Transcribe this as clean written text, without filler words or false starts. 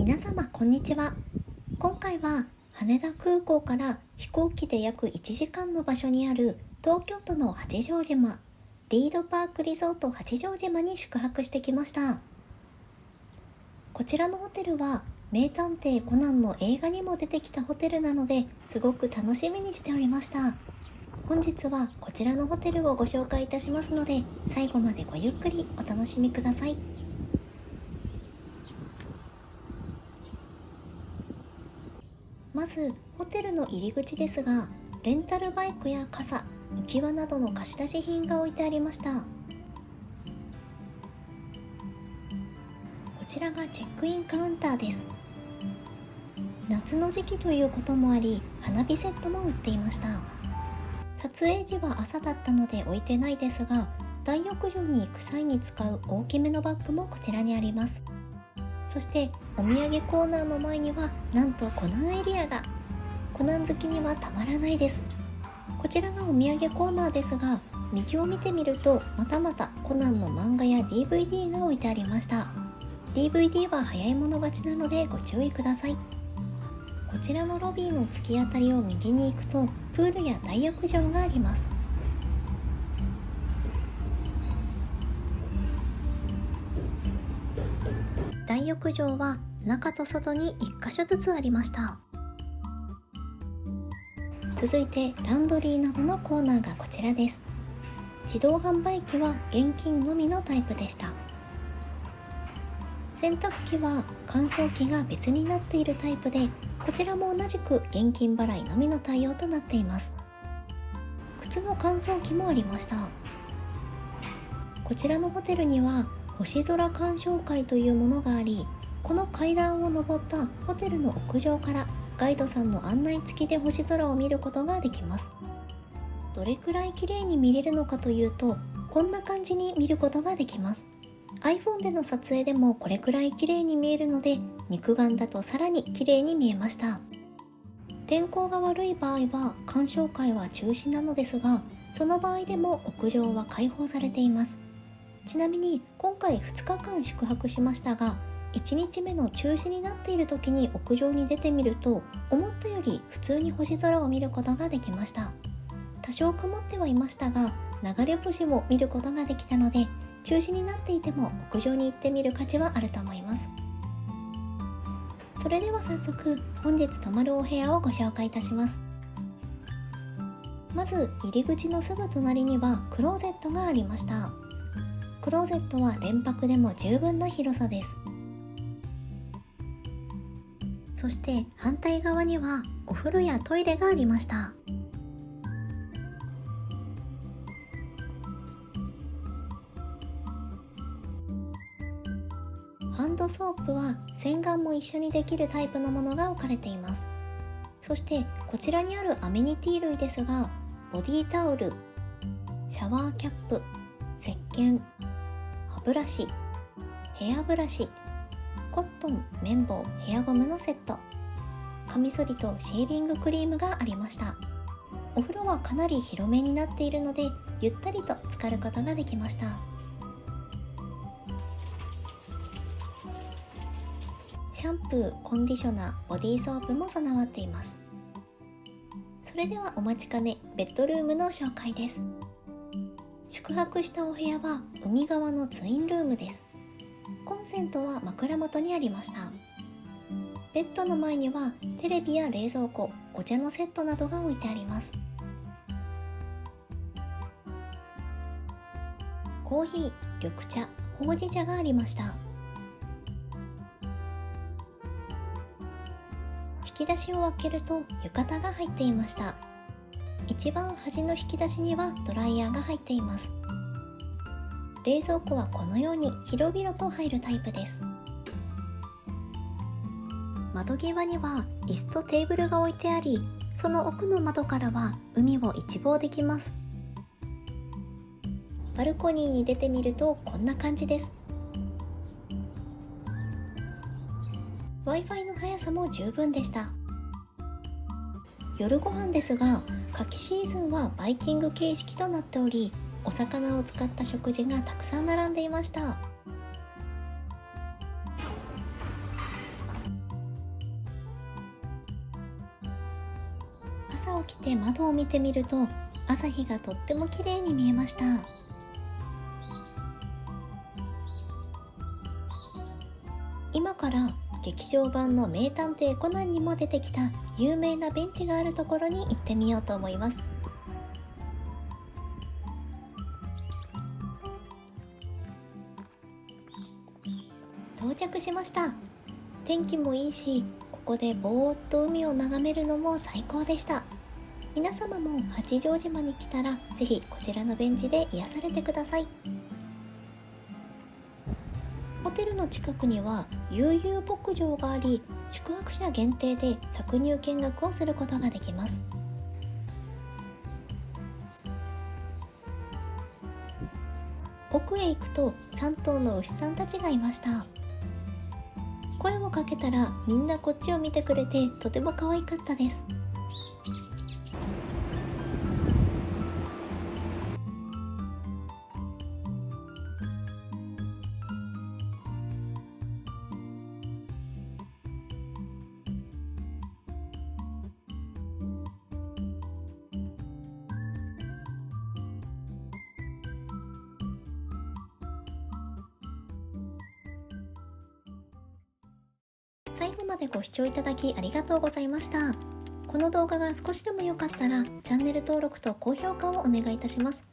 皆様こんにちは。今回は羽田空港から飛行機で約1時間の場所にある東京都の八丈島リードパークリゾート八丈島に宿泊してきました。こちらのホテルは名探偵コナンの映画にも出てきたホテルなのですごく楽しみにしておりました。本日はこちらのホテルをご紹介いたしますので、最後までごゆっくりお楽しみください。まずホテルの入り口ですが、レンタルバイクや傘、浮き輪などの貸し出し品が置いてありました。こちらがチェックインカウンターです。夏の時期ということもあり、花火セットも売っていました。撮影時は朝だったので置いてないですが、大浴場に行く際に使う大きめのバッグもこちらにあります。そしてお土産コーナーの前にはなんとコナンエリアが。コナン好きにはたまらないです。こちらがお土産コーナーですが、右を見てみるとまたまたコナンの漫画や DVD が置いてありました。 DVD は早い者勝ちなのでご注意ください。こちらのロビーの突き当たりを右に行くとプールや大浴場があります。大浴場は中と外に1箇所ずつありました。続いてランドリーなどのコーナーがこちらです。自動販売機は現金のみのタイプでした。洗濯機は乾燥機が別になっているタイプで、こちらも同じく現金払いのみの対応となっています。靴の乾燥機もありました。こちらのホテルには星空鑑賞会というものがあり、この階段を上ったホテルの屋上からガイドさんの案内付きで星空を見ることができます。どれくらい綺麗に見れるのかというと、こんな感じに見ることができます。 iPhone での撮影でもこれくらい綺麗に見えるので、肉眼だとさらに綺麗に見えました。天候が悪い場合は鑑賞会は中止なのですが、その場合でも屋上は開放されています。ちなみに今回2日間宿泊しましたが、1日目の中止になっている時に屋上に出てみると、思ったより普通に星空を見ることができました。多少曇ってはいましたが、流れ星も見ることができたので、中止になっていても屋上に行ってみる価値はあると思います。それでは早速本日泊まるお部屋をご紹介いたします。まず入り口のすぐ隣にはクローゼットがありました。クローゼットは連泊でも十分な広さです。そして反対側にはお風呂やトイレがありました。ハンドソープは洗顔も一緒にできるタイプのものが置かれています。そしてこちらにあるアメニティ類ですが、ボディタオル、シャワーキャップ、石鹸、歯ブラシ、ヘアブラシ、コットン、綿棒、ヘアゴムのセット、カミソリとシェービングクリームがありました。お風呂はかなり広めになっているので、ゆったりと浸かることができました。シャンプー、コンディショナー、ボディーソープも備わっています。それではお待ちかね、ベッドルームの紹介です。宿泊したお部屋は海側のツインルームです。コンセントは枕元にありました。ベッドの前にはテレビや冷蔵庫、お茶のセットなどが置いてあります。コーヒー、緑茶、ほうじ茶がありました。引き出しを開けると浴衣が入っていました。一番端の引き出しにはドライヤーが入っています。冷蔵庫はこのように広々と入るタイプです。窓際には椅子とテーブルが置いてあり、その奥の窓からは海を一望できます。バルコニーに出てみるとこんな感じです。 Wi-Fi の速さも十分でした。夜ご飯ですが、夏季シーズンはバイキング形式となっており、お魚を使った食事がたくさん並んでいました。朝起きて窓を見てみると朝日がとっても綺麗に見えました。今から劇場版の名探偵コナンにも出てきた有名なベンチがあるところに行ってみようと思います。到着しました。天気もいいし、ここでぼーっと海を眺めるのも最高でした。皆様も八丈島に来たらぜひこちらのベンチで癒されてください。ホテルの近くには悠々牧場があり、宿泊者限定で搾乳見学をすることができます。奥へ行くと3頭の牛さんたちがいました。声をかけたらみんなこっちを見てくれてとても可愛かったです。最後までご視聴いただきありがとうございました。この動画が少しでも良かったらチャンネル登録と高評価をお願いいたします。